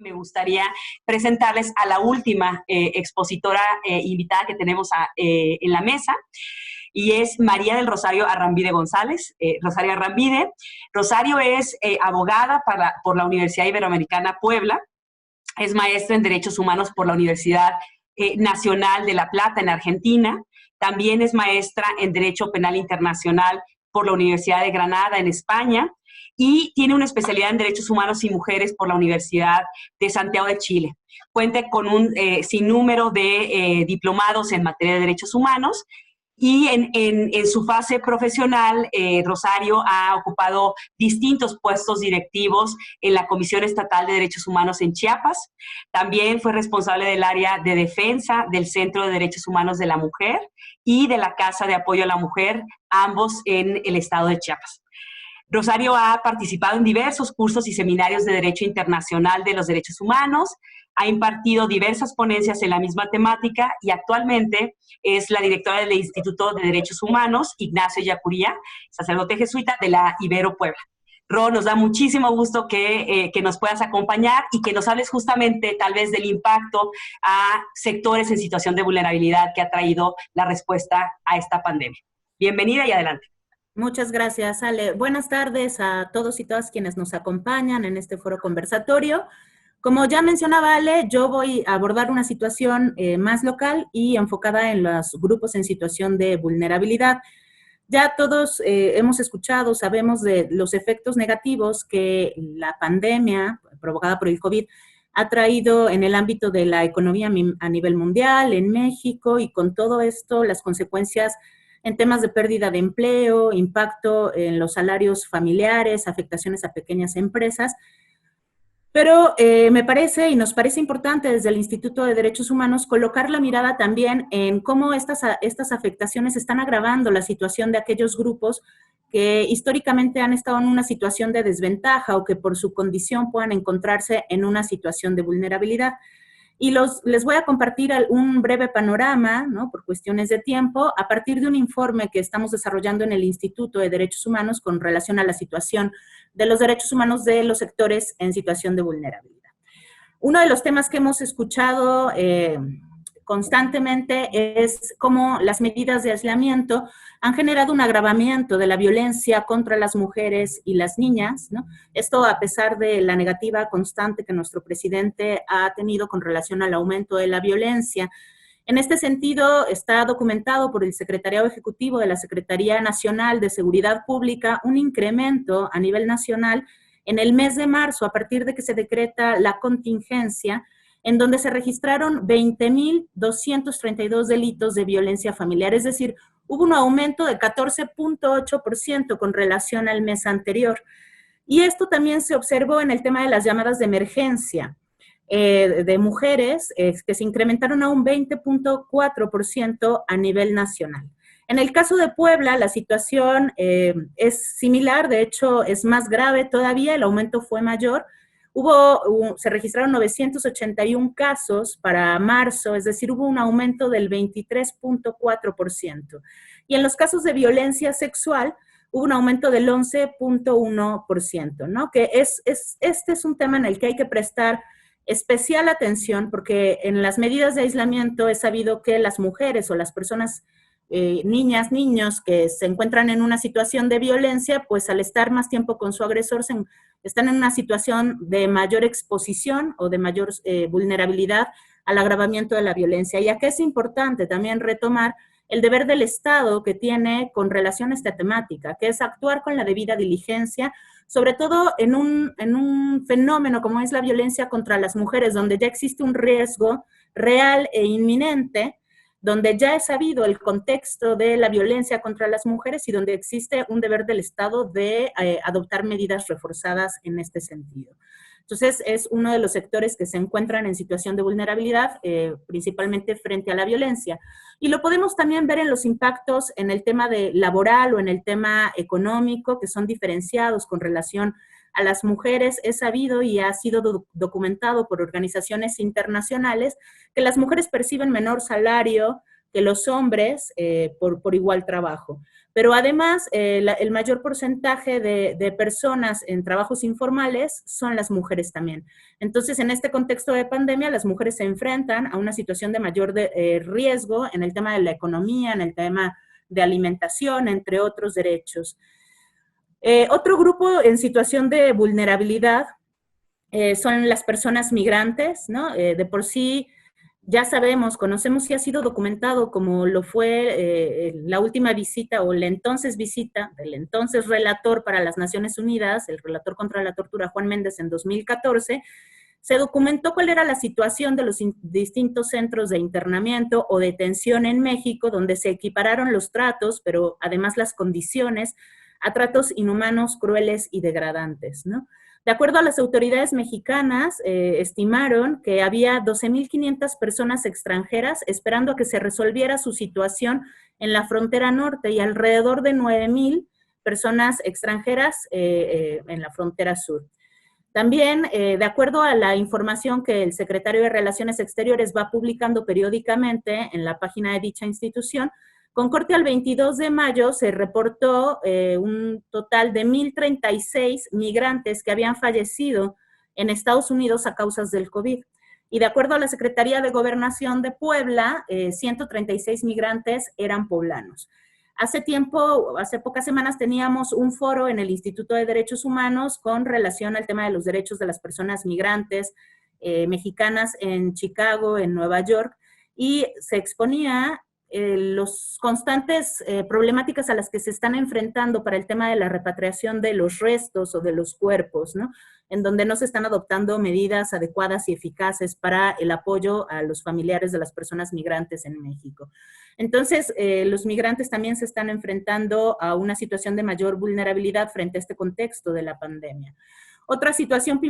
Me gustaría presentarles a la última expositora invitada que tenemos en la mesa, y es María del Rosario Arrambide González. Rosario Arrambide. Rosario es abogada por la Universidad Iberoamericana Puebla, es maestra en Derechos Humanos por la Universidad Nacional de La Plata en Argentina, también es maestra en Derecho Penal Internacional por la Universidad de Granada en España, y tiene una especialidad en Derechos Humanos y Mujeres por la Universidad de Santiago de Chile. Cuenta con un sinnúmero de diplomados en materia de derechos humanos, y en su fase profesional, Rosario ha ocupado distintos puestos directivos en la Comisión Estatal de Derechos Humanos en Chiapas. También fue responsable del área de defensa del Centro de Derechos Humanos de la Mujer y de la Casa de Apoyo a la Mujer, ambos en el estado de Chiapas. Rosario ha participado en diversos cursos y seminarios de Derecho Internacional de los Derechos Humanos, ha impartido diversas ponencias en la misma temática y actualmente es la directora del Instituto de Derechos Humanos, Ignacio Ellacuría, sacerdote jesuita de la Ibero Puebla. Ro, nos da muchísimo gusto que nos puedas acompañar y que nos hables justamente tal vez del impacto a sectores en situación de vulnerabilidad que ha traído la respuesta a esta pandemia. Bienvenida y adelante. Muchas gracias, Ale. Buenas tardes a todos y todas quienes nos acompañan en este foro conversatorio. Como ya mencionaba Ale, yo voy a abordar una situación más local y enfocada en los grupos en situación de vulnerabilidad. Ya todos hemos escuchado, sabemos de los efectos negativos que la pandemia provocada por el COVID ha traído en el ámbito de la economía a nivel mundial, en México, y con todo esto las consecuencias en temas de pérdida de empleo, impacto en los salarios familiares, afectaciones a pequeñas empresas. Pero me parece y nos parece importante desde el Instituto de Derechos Humanos colocar la mirada también en cómo estas afectaciones están agravando la situación de aquellos grupos que históricamente han estado en una situación de desventaja o que por su condición puedan encontrarse en una situación de vulnerabilidad. Y les voy a compartir un breve panorama, ¿no?, por cuestiones de tiempo, a partir de un informe que estamos desarrollando en el Instituto de Derechos Humanos con relación a la situación de los derechos humanos de los sectores en situación de vulnerabilidad. Uno de los temas que hemos escuchado constantemente es cómo las medidas de aislamiento han generado un agravamiento de la violencia contra las mujeres y las niñas, ¿no? Esto a pesar de la negativa constante que nuestro presidente ha tenido con relación al aumento de la violencia. En este sentido, está documentado por el Secretariado Ejecutivo de la Secretaría Nacional de Seguridad Pública un incremento a nivel nacional en el mes de marzo, a partir de que se decreta la contingencia, en donde se registraron 20.232 delitos de violencia familiar, es decir, hubo un aumento de 14.8% con relación al mes anterior. Y esto también se observó en el tema de las llamadas de emergencia de mujeres, que se incrementaron a un 20.4% a nivel nacional. En el caso de Puebla, la situación es similar, de hecho es más grave todavía, el aumento fue mayor. Se registraron 981 casos para marzo, es decir, hubo un aumento del 23.4%. Y en los casos de violencia sexual, hubo un aumento del 11.1%, ¿no? Que este es un tema en el que hay que prestar especial atención, porque en las medidas de aislamiento es sabido que las mujeres o las personas, niñas, niños que se encuentran en una situación de violencia, pues al estar más tiempo con su agresor, están en una situación de mayor exposición o de mayor vulnerabilidad al agravamiento de la violencia. Y aquí es importante también retomar el deber del Estado que tiene con relación a esta temática, que es actuar con la debida diligencia, sobre todo en un fenómeno como es la violencia contra las mujeres, donde ya existe un riesgo real e inminente, donde ya es sabido el contexto de la violencia contra las mujeres y donde existe un deber del Estado de adoptar medidas reforzadas en este sentido. Entonces, es uno de los sectores que se encuentran en situación de vulnerabilidad, principalmente frente a la violencia. Y lo podemos también ver en los impactos en el tema laboral o en el tema económico, que son diferenciados con relación a las mujeres. Es sabido y ha sido documentado por organizaciones internacionales que las mujeres perciben menor salario que los hombres por igual trabajo. Pero además, el mayor porcentaje de personas en trabajos informales son las mujeres también. Entonces, en este contexto de pandemia, las mujeres se enfrentan a una situación de mayor riesgo en el tema de la economía, en el tema de alimentación, entre otros derechos. Otro grupo en situación de vulnerabilidad son las personas migrantes, ¿no? De por sí, ya sabemos, conocemos y ha sido documentado como lo fue la última visita o la entonces visita del entonces relator para las Naciones Unidas, el relator contra la tortura Juan Méndez en 2014, se documentó cuál era la situación de los distintos centros de internamiento o detención en México, donde se equipararon los tratos, pero además las condiciones, a tratos inhumanos, crueles y degradantes, ¿no? De acuerdo a las autoridades mexicanas, estimaron que había 12.500 personas extranjeras esperando a que se resolviera su situación en la frontera norte y alrededor de 9.000 personas extranjeras en la frontera sur. También, de acuerdo a la información que el secretario de Relaciones Exteriores va publicando periódicamente en la página de dicha institución, con corte al 22 de mayo se reportó un total de 1.036 migrantes que habían fallecido en Estados Unidos a causas del COVID. Y de acuerdo a la Secretaría de Gobernación de Puebla, 136 migrantes eran poblanos. Hace tiempo, hace pocas semanas, teníamos un foro en el Instituto de Derechos Humanos con relación al tema de los derechos de las personas migrantes mexicanas en Chicago, en Nueva York, y se exponía los constantes problemáticas a las que se están enfrentando para el tema de la repatriación de los restos o de los cuerpos, ¿no? En donde no se están adoptando medidas adecuadas y eficaces para el apoyo a los familiares de las personas migrantes en México. Entonces, los migrantes también se están enfrentando a una situación de mayor vulnerabilidad frente a este contexto de la pandemia. Otra situación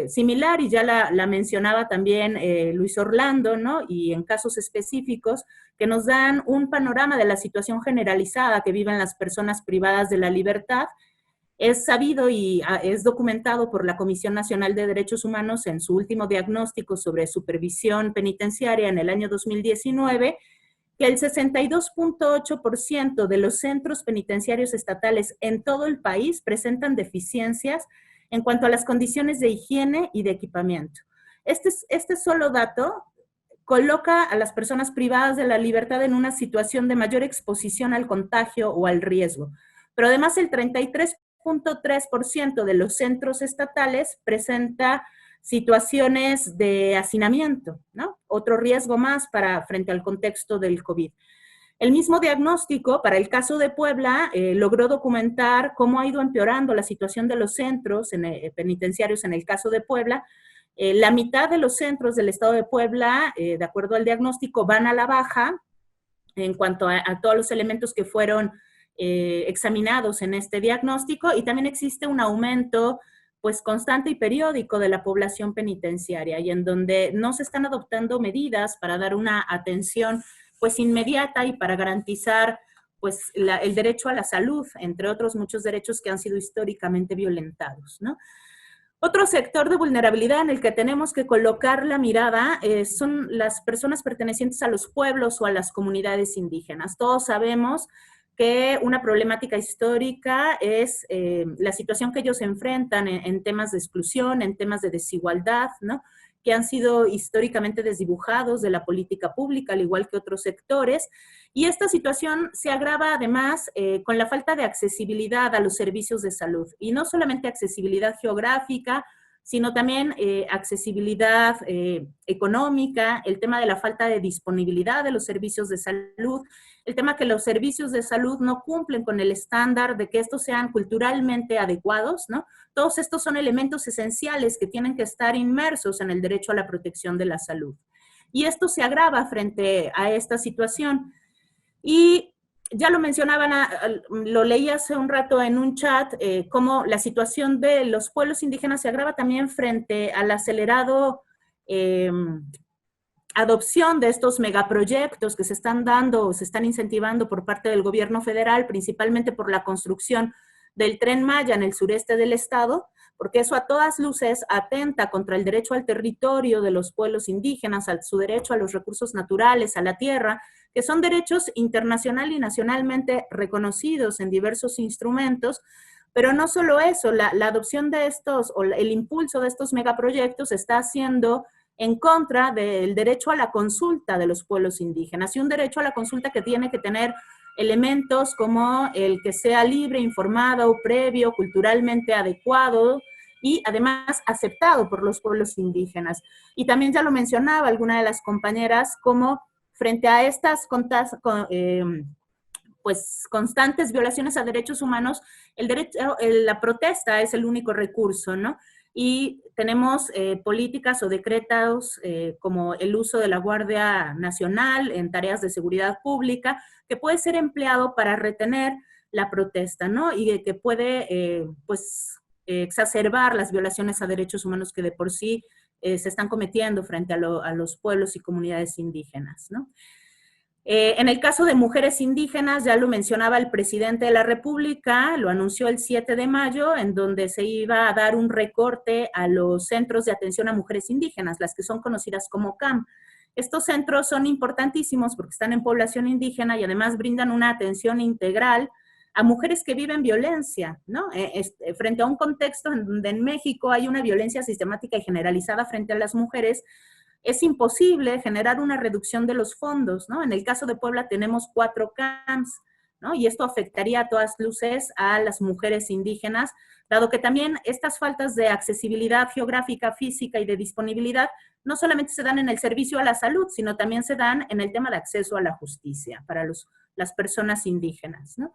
similar, y ya la mencionaba también Luis Orlando, ¿no? Y en casos específicos que nos dan un panorama de la situación generalizada que viven las personas privadas de la libertad, es sabido y es documentado por la Comisión Nacional de Derechos Humanos en su último diagnóstico sobre supervisión penitenciaria en el año 2019, que el 62.8% de los centros penitenciarios estatales en todo el país presentan deficiencias en cuanto a las condiciones de higiene y de equipamiento. Este solo dato coloca a las personas privadas de la libertad en una situación de mayor exposición al contagio o al riesgo. Pero además el 33.3% de los centros estatales presenta situaciones de hacinamiento, ¿no? Otro riesgo más frente al contexto del COVID. El mismo diagnóstico para el caso de Puebla logró documentar cómo ha ido empeorando la situación de los centros penitenciarios en el caso de Puebla. La mitad de los centros del estado de Puebla, de acuerdo al diagnóstico, van a la baja en cuanto a todos los elementos que fueron examinados en este diagnóstico, y también existe un aumento pues constante y periódico de la población penitenciaria, y en donde no se están adoptando medidas para dar una atención pues inmediata y para garantizar pues el derecho a la salud, entre otros muchos derechos que han sido históricamente violentados, ¿no? Otro sector de vulnerabilidad en el que tenemos que colocar la mirada son las personas pertenecientes a los pueblos o a las comunidades indígenas. Todos sabemos que una problemática histórica es la situación que ellos enfrentan en temas de exclusión, en temas de desigualdad, ¿no? Que han sido históricamente desdibujados de la política pública, al igual que otros sectores. Y esta situación se agrava además con la falta de accesibilidad a los servicios de salud. Y no solamente accesibilidad geográfica, sino también accesibilidad económica, el tema de la falta de disponibilidad de los servicios de salud, el tema que los servicios de salud no cumplen con el estándar de que estos sean culturalmente adecuados, ¿no? Todos estos son elementos esenciales que tienen que estar inmersos en el derecho a la protección de la salud. Y esto se agrava frente a esta situación. Y ya lo mencionaban, lo leí hace un rato en un chat, cómo la situación de los pueblos indígenas se agrava también frente al acelerado adopción de estos megaproyectos que se están dando o se están incentivando por parte del gobierno federal, principalmente por la construcción del Tren Maya en el sureste del estado, porque eso a todas luces atenta contra el derecho al territorio de los pueblos indígenas, a su derecho a los recursos naturales, a la tierra, que son derechos internacional y nacionalmente reconocidos en diversos instrumentos, pero no solo eso, la adopción de estos, o el impulso de estos megaproyectos está haciendo en contra del derecho a la consulta de los pueblos indígenas, y un derecho a la consulta que tiene que tener elementos como el que sea libre, informado, previo, culturalmente adecuado y además aceptado por los pueblos indígenas. Y también ya lo mencionaba alguna de las compañeras, como frente a estas pues constantes violaciones a derechos humanos, la protesta es el único recurso, ¿no? Y tenemos políticas o decretos como el uso de la Guardia Nacional en tareas de seguridad pública, que puede ser empleado para retener la protesta, ¿no? Y que puede, pues, exacerbar las violaciones a derechos humanos que de por sí se están cometiendo frente a los pueblos y comunidades indígenas, ¿no? En el caso de mujeres indígenas, ya lo mencionaba el presidente de la República, lo anunció el 7 de mayo, en donde se iba a dar un recorte a los centros de atención a mujeres indígenas, las que son conocidas como CAM. Estos centros son importantísimos porque están en población indígena y además brindan una atención integral a mujeres que viven violencia, ¿no? Frente a un contexto en donde en México hay una violencia sistemática y generalizada frente a las mujeres, es imposible generar una reducción de los fondos, ¿no? En el caso de Puebla tenemos 4 CAMs, ¿no? Y esto afectaría a todas luces a las mujeres indígenas, dado que también estas faltas de accesibilidad geográfica, física y de disponibilidad no solamente se dan en el servicio a la salud, sino también se dan en el tema de acceso a la justicia para las personas indígenas, ¿no?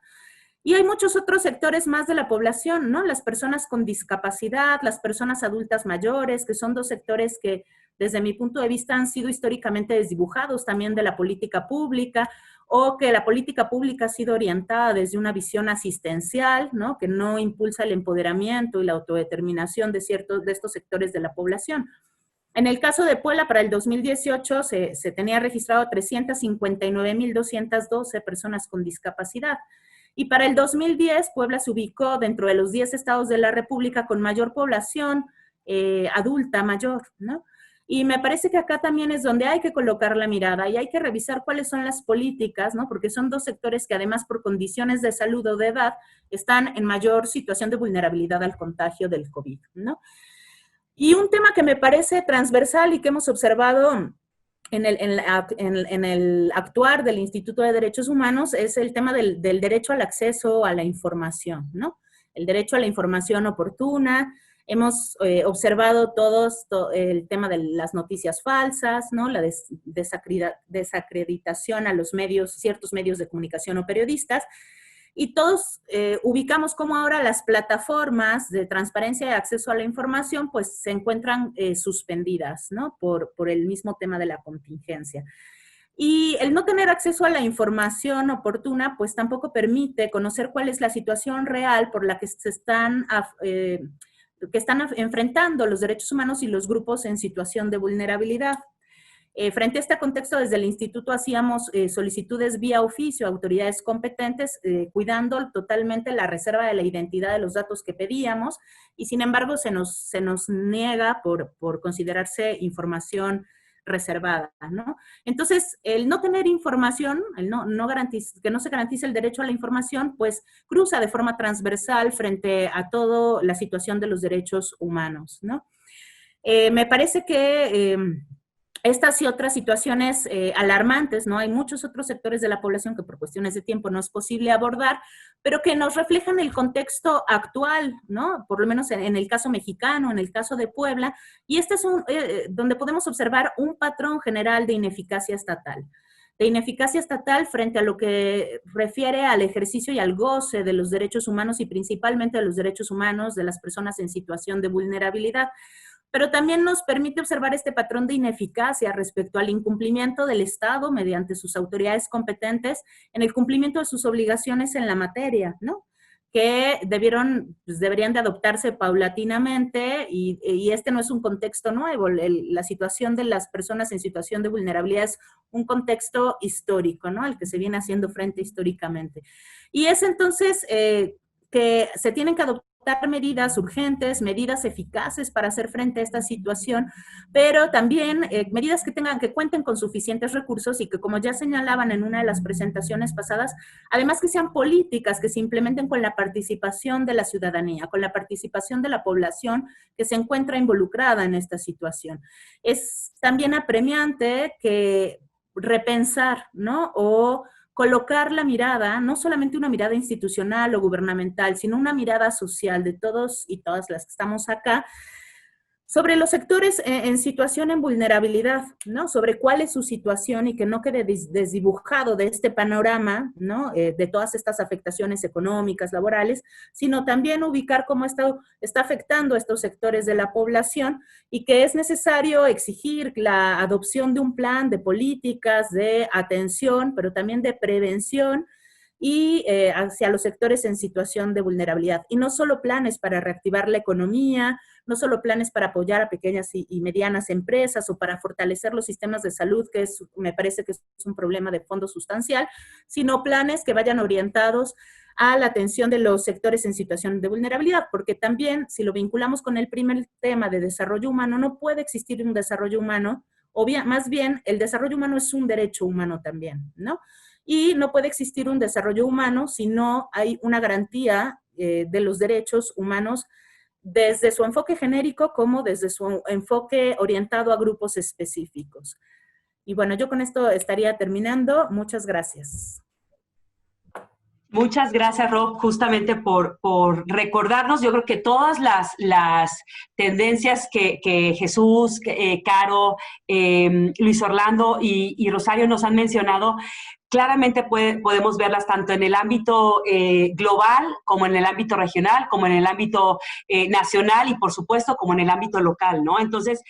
Y hay muchos otros sectores más de la población, ¿no? Las personas con discapacidad, las personas adultas mayores, que son 2 sectores que desde mi punto de vista han sido históricamente desdibujados también de la política pública, o que la política pública ha sido orientada desde una visión asistencial, ¿no? Que no impulsa el empoderamiento y la autodeterminación de estos sectores de la población. En el caso de Puebla, para el 2018 se tenía registrado 359,212 personas con discapacidad. Y para el 2010, Puebla se ubicó dentro de los 10 estados de la República con mayor población adulta mayor, ¿no? Y me parece que acá también es donde hay que colocar la mirada y hay que revisar cuáles son las políticas, ¿no? Porque son 2 sectores que además por condiciones de salud o de edad están en mayor situación de vulnerabilidad al contagio del COVID, ¿no? Y un tema que me parece transversal y que hemos observado en el actuar del Instituto de Derechos Humanos es el tema del derecho al acceso a la información, ¿no? El derecho a la información oportuna. Hemos observado todos el tema de las noticias falsas, ¿no? La desacreditación a los medios, ciertos medios de comunicación o periodistas. Y todos ubicamos cómo ahora las plataformas de transparencia y acceso a la información pues se encuentran suspendidas, ¿no? Por el mismo tema de la contingencia. Y el no tener acceso a la información oportuna pues tampoco permite conocer cuál es la situación real por la que están enfrentando los derechos humanos y los grupos en situación de vulnerabilidad. Frente a este contexto, desde el instituto hacíamos solicitudes vía oficio a autoridades competentes, cuidando totalmente la reserva de la identidad de los datos que pedíamos, y sin embargo se nos niega por considerarse información reservada, ¿no? Entonces, el no tener información, que no se garantice el derecho a la información, pues cruza de forma transversal frente a toda la situación de los derechos humanos, ¿no? Me parece que estas y otras situaciones alarmantes, ¿no? Hay muchos otros sectores de la población que por cuestiones de tiempo no es posible abordar, pero que nos reflejan el contexto actual, ¿no? Por lo menos en el caso mexicano, en el caso de Puebla, y este es donde podemos observar un patrón general de ineficacia estatal. De ineficacia estatal frente a lo que refiere al ejercicio y al goce de los derechos humanos y principalmente de los derechos humanos de las personas en situación de vulnerabilidad. Pero también nos permite observar este patrón de ineficacia respecto al incumplimiento del Estado mediante sus autoridades competentes en el cumplimiento de sus obligaciones en la materia, ¿no? Que deberían de adoptarse paulatinamente y este no es un contexto nuevo. La situación de las personas en situación de vulnerabilidad es un contexto histórico, ¿no? Al que se viene haciendo frente históricamente. Y es entonces que se tienen que adoptar medidas urgentes, medidas eficaces para hacer frente a esta situación, pero también medidas que cuenten con suficientes recursos y que, como ya señalaban en una de las presentaciones pasadas, además que sean políticas que se implementen con la participación de la ciudadanía, con la participación de la población que se encuentra involucrada en esta situación. Es también apremiante que repensar, ¿no? O colocar la mirada, no solamente una mirada institucional o gubernamental, sino una mirada social de todos y todas las que estamos acá, sobre los sectores en situación en vulnerabilidad, ¿no? Sobre cuál es su situación y que no quede desdibujado de este panorama, ¿no? De todas estas afectaciones económicas, laborales, sino también ubicar cómo está afectando a estos sectores de la población y que es necesario exigir la adopción de un plan de políticas de atención, pero también de prevención y hacia los sectores en situación de vulnerabilidad. Y no solo planes para reactivar la economía, no solo planes para apoyar a pequeñas y medianas empresas o para fortalecer los sistemas de salud, que me parece que es un problema de fondo sustancial, sino planes que vayan orientados a la atención de los sectores en situación de vulnerabilidad, porque también, si lo vinculamos con el primer tema de desarrollo humano, no puede existir un desarrollo humano, o bien, más bien, el desarrollo humano es un derecho humano también, ¿no? Y no puede existir un desarrollo humano si no hay una garantía de los derechos humanos desde su enfoque genérico como desde su enfoque orientado a grupos específicos. Y bueno, yo con esto estaría terminando. Muchas gracias. Muchas gracias, Rob, justamente por recordarnos. Yo creo que todas las tendencias que Jesús, Caro, Luis Orlando y Rosario nos han mencionado, claramente podemos verlas tanto en el ámbito global, como en el ámbito regional, como en el ámbito nacional y, por supuesto, como en el ámbito local, ¿no? Entonces,